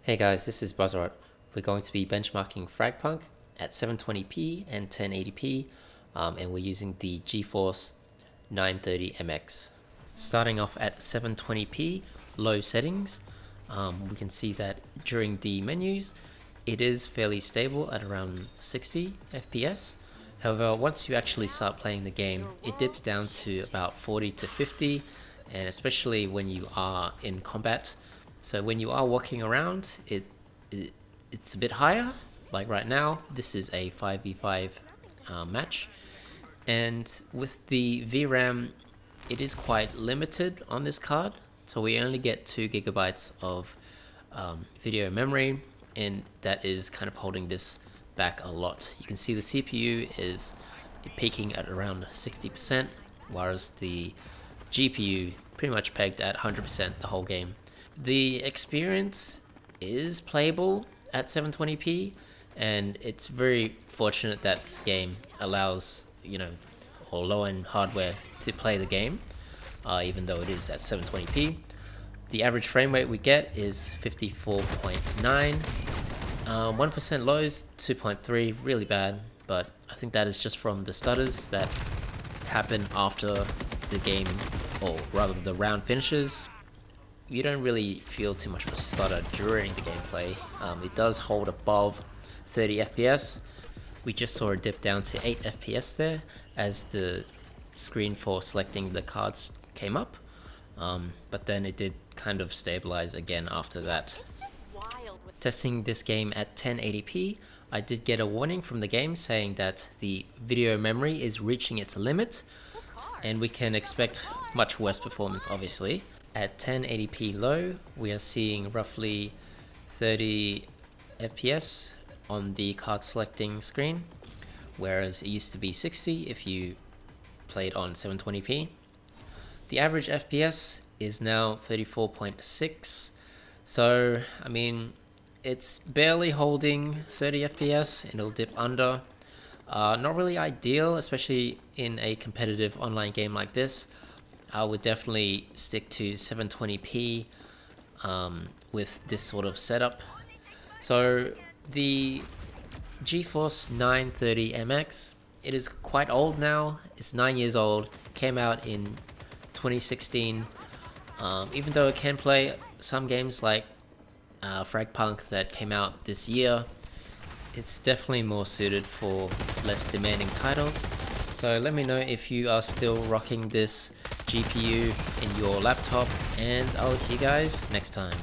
Hey guys, this is Buzzrot. We're going to be benchmarking FragPunk at 720p and 1080p, and we're using the GeForce 930MX. Starting off at 720p, low settings, we can see that during the menus, it is fairly stable at around 60 FPS. However, once you actually start playing the game, it dips down to about 40 to 50, and especially when you are in combat. So when you are walking around, it's a bit higher. Like right now, this is a 5v5 match, and with the VRAM, it is quite limited on this card. So we only get 2 gigabytes of video memory, and that is kind of holding this back a lot. You can see the CPU is peaking at around 60%, whereas the GPU pretty much pegged at 100% the whole game. The experience is playable at 720p, and it's very fortunate that this game allows, or low-end hardware to play the game, even though it is at 720p. The average frame rate we get is 54.9. 1% lows, 2.3, really bad, but I think that is just from the stutters that happen after the game, or rather the round finishes. You don't really feel too much of a stutter during the gameplay. It does hold above 30 FPS. We just saw a dip down to 8 FPS there as the screen for selecting the cards came up, but then it did kind of stabilize again after that. Testing this game at 1080p, I did get a warning from the game saying that the video memory is reaching its limit, and we can expect much worse performance obviously. At 1080p low, we are seeing roughly 30 FPS on the card selecting screen, whereas it used to be 60 if you played on 720p. The average FPS is now 34.6, so I mean, it's barely holding 30 FPS and it'll dip under. Not really ideal, especially in a competitive online game like this. I would definitely stick to 720p with this sort of setup. So the GeForce 930MX, it is quite old now. It's 9 years old, came out in 2016. Even though it can play some games like FragPunk that came out this year, it's definitely more suited for less demanding titles. So let me know if you are still rocking this GPU in your laptop, and I will see you guys next time.